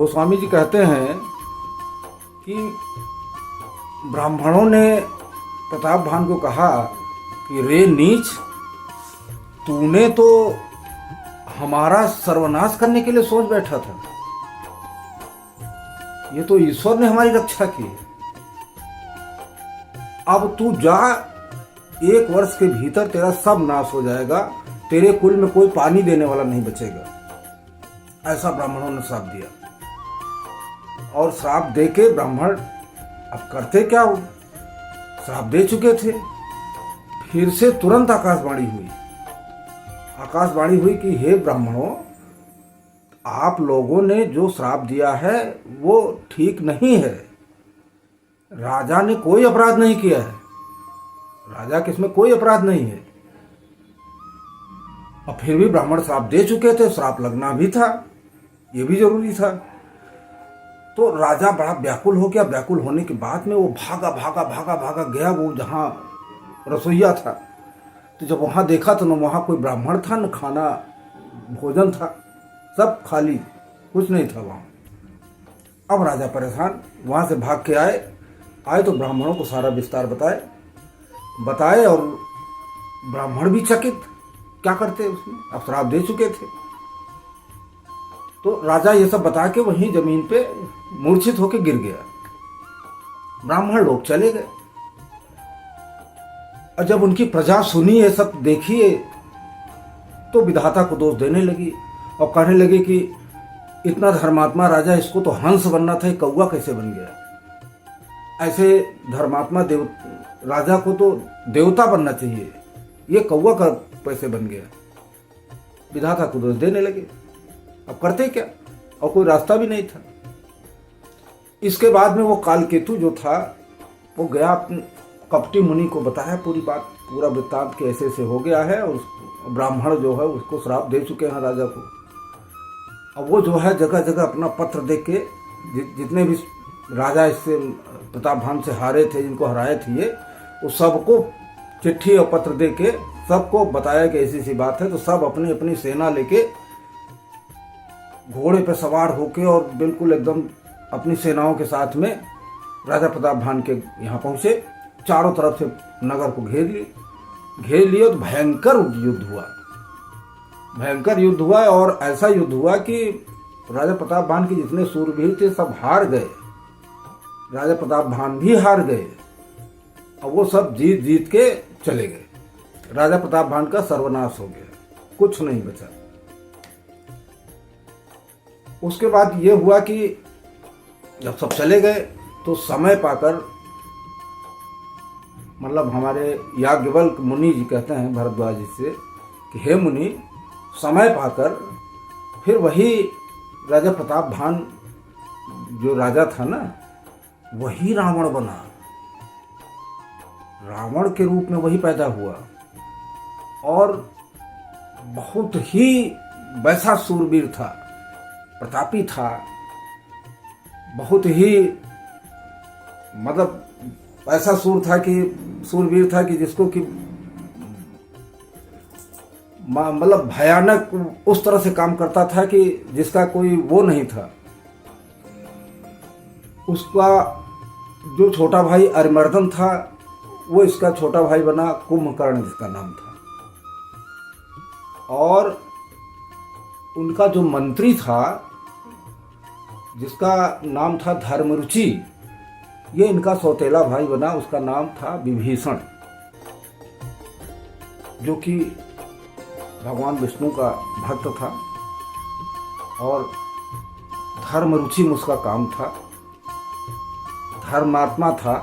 गोस्वामी जी कहते हैं कि ब्राह्मणों ने प्रताप भान को कहा कि रे नीच, तूने तो हमारा सर्वनाश करने के लिए सोच बैठा था। ये तो ईश्वर ने हमारी रक्षा की। अब तू जा, 1 वर्ष के भीतर तेरा सब नाश हो जाएगा, तेरे कुल में कोई पानी देने वाला नहीं बचेगा। ऐसा ब्राह्मणों ने श्राप दिया। और श्राप दे के ब्राह्मण अब करते क्या हो, श्राप दे चुके थे। फिर से तुरंत आकाशवाणी हुई। आकाशवाणी हुई कि हे ब्राह्मणों, आप लोगों ने जो श्राप दिया है वो ठीक नहीं है। राजा ने कोई अपराध नहीं किया है, राजा के इसमें कोई अपराध नहीं है। और फिर भी ब्राह्मण श्राप दे चुके थे, श्राप लगना भी था, ये भी जरूरी था। तो राजा बड़ा व्याकुल हो गया। व्याकुल होने के बाद में वो भागा भागा भागा भागा गया वो जहाँ रसोईया था। तो जब वहाँ देखा तो न वहाँ कोई ब्राह्मण था, न खाना भोजन था, सब खाली, कुछ नहीं था वहाँ। अब राजा परेशान, वहाँ से भाग के आए तो ब्राह्मणों को सारा विस्तार बताए और ब्राह्मण भी चकित, क्या करते उसमें, अब श्राप दे चुके थे। तो राजा ये सब बता के वहीं जमीन पे मूर्छित होके गिर गया। ब्राह्मण लोग चले गए। और जब उनकी प्रजा सुनी, ये सब देखिए, तो विधाता को दोष देने लगी और कहने लगी कि इतना धर्मात्मा राजा, इसको तो हंस बनना था, कौवा कैसे बन गया। ऐसे धर्मात्मा राजा को तो देवता बनना चाहिए, ये कौवा का कैसे बन गया। विधाता को दोष देने लगे। अब करते क्या, और कोई रास्ता भी नहीं था। इसके बाद में वो कालकेतु जो था वो गया, कपटी मुनि को बताया पूरी बात, पूरा वृत्तांत के ऐसे ऐसे हो गया है और ब्राह्मण जो है उसको श्राप दे चुके हैं राजा को। अब वो जो है जगह जगह अपना पत्र दे के जितने भी राजा इससे प्रताप भान से हारे थे, जिनको हराए थे, ये वो सबको चिट्ठी और पत्र दे के सबको बताया कि ऐसी सी बात है। तो सब अपनी अपनी सेना लेके घोड़े पे सवार होके और बिल्कुल एकदम अपनी सेनाओं के साथ में राजा प्रताप भान के यहाँ पहुंचे। चारों तरफ से नगर को घेर लिए तो भयंकर युद्ध हुआ और ऐसा युद्ध हुआ कि राजा प्रताप भान के जितने सूरवीर थे सब हार गए। राजा प्रताप भान भी हार गए और वो सब जीत के चले गए। राजा प्रताप भान का सर्वनाश हो गया, कुछ नहीं बचा। उसके बाद ये हुआ कि जब सब चले गए तो समय पाकर, मतलब हमारे याज्ञवल्क्य मुनि जी कहते हैं भरद्वाज जी से कि हे मुनि, समय पाकर फिर वही राजा प्रताप भान जो राजा था ना, वही रावण बना। रावण के रूप में वही पैदा हुआ और बहुत ही वैसा सूरवीर था, प्रतापी था, बहुत ही मतलब ऐसा सूरवीर था कि जिसको कि मतलब भयानक उस तरह से काम करता था कि जिसका कोई वो नहीं था। उसका जो छोटा भाई अरिमर्दन था, वो इसका छोटा भाई बना कुंभकर्ण, जिसका नाम था। और उनका जो मंत्री था, जिसका नाम था धर्मरुचि, ये इनका सौतेला भाई बना, उसका नाम था विभीषण, जो कि भगवान विष्णु का भक्त था और धर्मरुचि में उसका काम था। धर्मात्मा था,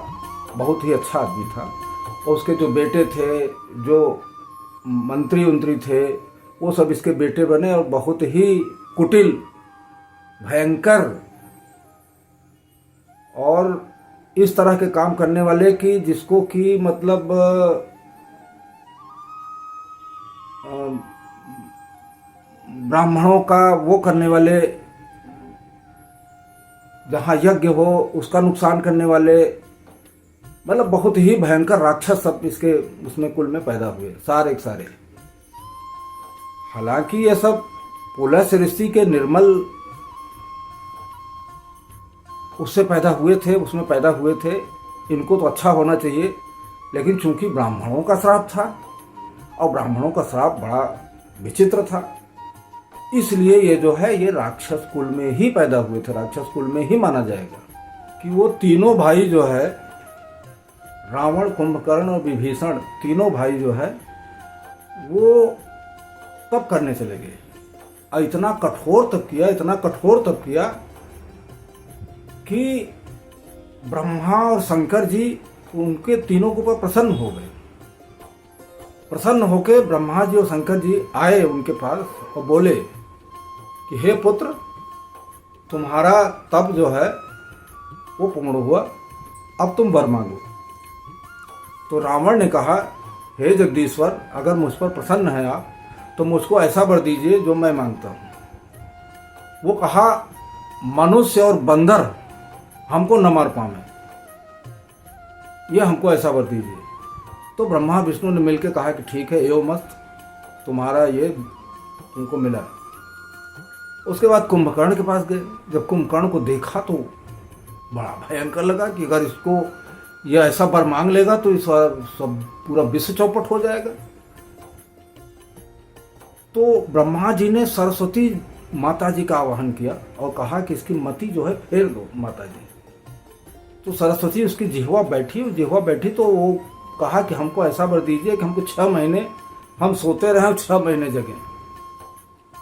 बहुत ही अच्छा आदमी था। और उसके जो बेटे थे, जो मंत्री थे, वो सब इसके बेटे बने और बहुत ही कुटिल, भयंकर और इस तरह के काम करने वाले कि जिसको कि मतलब ब्राह्मणों का वो करने वाले, जहाँ यज्ञ हो उसका नुकसान करने वाले, मतलब बहुत ही भयंकर राक्षस सब इसके उसमें कुल में पैदा हुए, सारे के सारे। हालांकि ये सब पुलह ऋषि के निर्मल उससे पैदा हुए थे, उसमें पैदा हुए थे, इनको तो अच्छा होना चाहिए, लेकिन चूंकि ब्राह्मणों का श्राप था और ब्राह्मणों का श्राप बड़ा विचित्र था, इसलिए ये जो है ये राक्षस कुल में ही पैदा हुए थे, राक्षस कुल में ही माना जाएगा कि वो तीनों भाई जो है, रावण, कुंभकर्ण और विभीषण, तीनों भाई जो है वो तप करने चले गए। और इतना कठोर तप किया, इतना कठोर तप किया कि ब्रह्मा और शंकर जी उनके तीनों के ऊपर प्रसन्न हो गए। प्रसन्न होकर ब्रह्मा जी और शंकर जी आए उनके पास और बोले कि हे पुत्र, तुम्हारा तप जो है वो पूर्ण हुआ, अब तुम वर मांगो। तो रावण ने कहा, हे जगदीश्वर, अगर मुझ पर प्रसन्न है आप तो मुझको ऐसा वर दीजिए जो मैं मांगता हूँ। वो कहा, मनुष्य और बंदर हमको न मार पावे, ये हमको ऐसा वर दीजिए। तो ब्रह्मा विष्णु ने मिलकर कहा कि ठीक है, एवं मस्त, तुम्हारा ये तुमको मिला। उसके बाद कुंभकर्ण के पास गए। जब कुंभकर्ण को देखा तो बड़ा भयंकर लगा कि अगर इसको यह ऐसा वर मांग लेगा तो इस सब पूरा विश्व चौपट हो जाएगा। तो ब्रह्मा जी ने सरस्वती माता जी का आवाहन किया और कहा कि इसकी मति जो है फेर दो माता जी। तो सरस्वती उसकी जिह्वा बैठी तो वो कहा कि हमको ऐसा वर दीजिए कि हमको 6 महीने हम सोते रहे, 6 महीने जगे।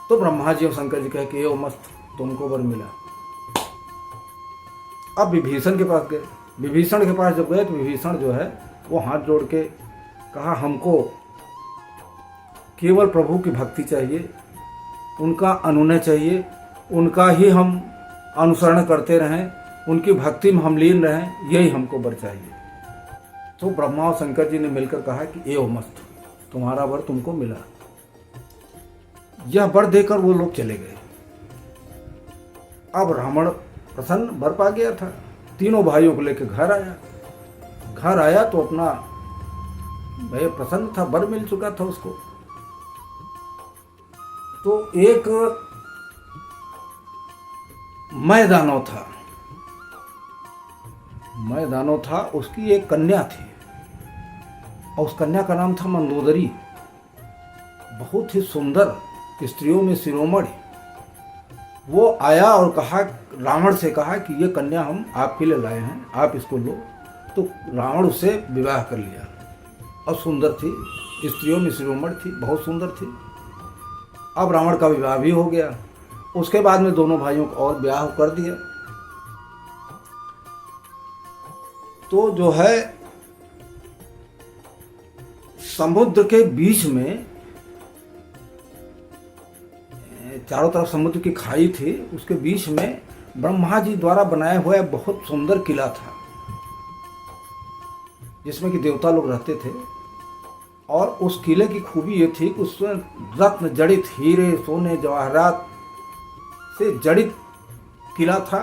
तो ब्रह्मा जी और शंकर जी कहे कि ओ मस्त, तुमको वर मिला। अब विभीषण के पास गए। विभीषण के पास जब गए तो विभीषण जो है वो हाथ जोड़ के कहा, हमको केवल प्रभु की भक्ति चाहिए, उनका अनुनय चाहिए, उनका ही हम अनुसरण करते रहें, उनकी भक्ति में हम लीन रहें, यही हमको वर चाहिए। तो ब्रह्मा और शंकर जी ने मिलकर कहा कि एवं मस्त, तुम्हारा वर तुमको मिला। यह वर देकर वो लोग चले गए। अब रावण प्रसन्न, वर पा गया था, तीनों भाइयों को लेकर घर आया तो अपना भाई प्रसन्न था, वर मिल चुका था उसको। तो एक मैदानो था, उसकी एक कन्या थी और उस कन्या का नाम था मंदोदरी। बहुत ही सुंदर, स्त्रियों में शिरोमणि। वो आया और कहा, रावण से कहा कि ये कन्या हम आपके लिए लाए हैं, आप इसको लो। तो रावण उससे विवाह कर लिया और सुंदर थी, स्त्रियों में शिरोमणि थी, बहुत सुंदर थी। अब रावण का विवाह भी हो गया। उसके बाद में दोनों भाइयों को और ब्याह कर दिया। तो जो है समुद्र के बीच में, चारों तरफ समुद्र की खाई थी, उसके बीच में ब्रह्मा जी द्वारा बनाया हुआ बहुत सुंदर किला था, जिसमें कि देवता लोग रहते थे। और उस किले की खूबी ये थी कि उसमें रत्न जड़ित हीरे, सोने, जवाहरात से जड़ित किला था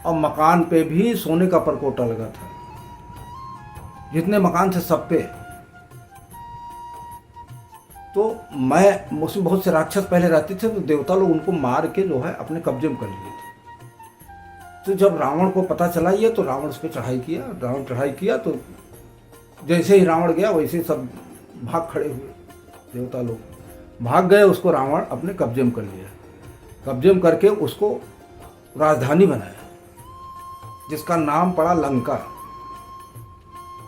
और मकान पे भी सोने का परकोटा लगा था। जितने मकान थे सब पे। तो उसमें बहुत से राक्षस पहले रहते थे, तो देवता लोग उनको मार के जो है अपने कब्जे में कर लिए थे। तो जब रावण को पता चला ये, तो रावण उस पर चढ़ाई किया। तो जैसे ही रावण गया वैसे सब भाग खड़े हुए, देवता लोग भाग गए। उसको रावण अपने कब्जे में कर लिया। कब्जे में करके उसको राजधानी बनाया, जिसका नाम पड़ा लंका।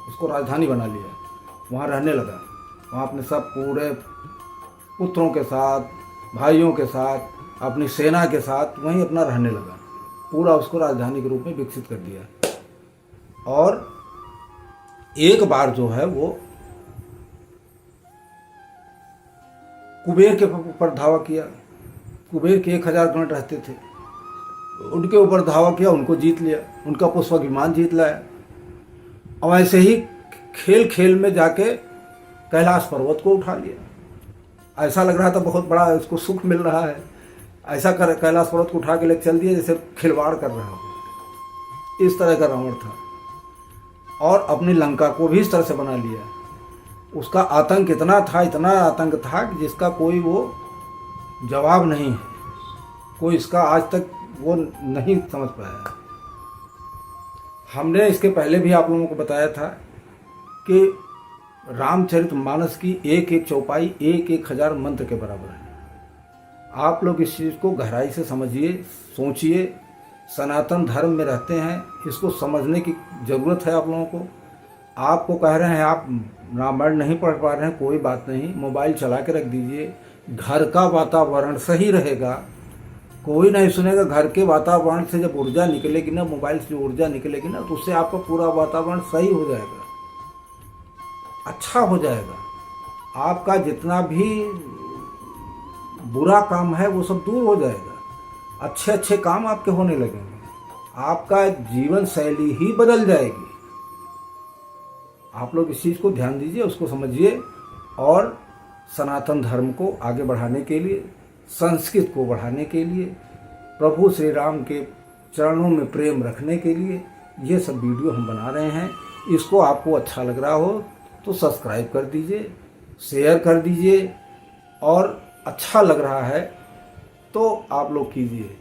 उसको राजधानी बना लिया, वहाँ रहने लगा। वहाँ अपने सब पूरे पुत्रों के साथ, भाइयों के साथ, अपनी सेना के साथ वहीं अपना रहने लगा। पूरा उसको राजधानी के रूप में विकसित कर दिया। और एक बार जो है वो कुबेर के ऊपर धावा किया। कुबेर के 1000 गण रहते थे, उनके ऊपर धावा किया, उनको जीत लिया, उनका पुष्पक विमान जीत लाया। और ऐसे ही खेल खेल में जाके कैलाश पर्वत को उठा लिया। ऐसा लग रहा था बहुत बड़ा उसको सुख मिल रहा है, ऐसा कर कैलाश पर्वत को उठा के लेकर चल दिया जैसे खिलवाड़ कर रहा हो। इस तरह का रावण था। और अपनी लंका को भी इस तरह से बना लिया। उसका आतंक इतना आतंक था कि जिसका कोई वो जवाब नहीं है, कोई इसका आज तक वो नहीं समझ पाया। हमने इसके पहले भी आप लोगों को बताया था कि रामचरितमानस की एक एक चौपाई एक एक हजार मंत्र के बराबर है। आप लोग इस चीज़ को गहराई से समझिए, सोचिए। सनातन धर्म में रहते हैं, इसको समझने की ज़रूरत है आप लोगों को। आपको कह रहे हैं आप रामायण नहीं पढ़ पा रहे हैं, कोई बात नहीं, मोबाइल चला के रख दीजिए। घर का वातावरण सही रहेगा, कोई नहीं सुनेगा। घर के वातावरण से जब ऊर्जा निकलेगी ना, मोबाइल से जो ऊर्जा निकलेगी ना, तो उससे आपका पूरा वातावरण सही हो जाएगा, अच्छा हो जाएगा। आपका जितना भी बुरा काम है वो सब दूर हो जाएगा, अच्छे अच्छे काम आपके होने लगेंगे, आपका जीवन शैली ही बदल जाएगी। आप लोग इस चीज़ को ध्यान दीजिए, उसको समझिए और सनातन धर्म को आगे बढ़ाने के लिए, संस्कृत को बढ़ाने के लिए, प्रभु श्री राम के चरणों में प्रेम रखने के लिए ये सब वीडियो हम बना रहे हैं। इसको आपको अच्छा लग रहा हो तो सब्सक्राइब कर दीजिए, शेयर कर दीजिए, और अच्छा लग रहा है तो आप लोग कीजिए।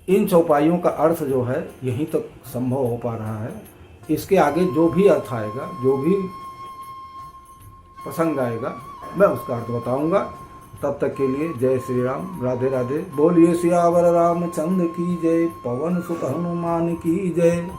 इन चौपाइयों का अर्थ जो है यहीं तक संभव हो पा रहा है। इसके आगे जो भी अर्थ आएगा, जो भी प्रसंग आएगा, मैं उसका अर्थ बताऊंगा। तब तक के लिए जय श्री राम, राधे राधे। बोलिए सियावर रामचंद्र की जय, पवन सुत हनुमान की जय।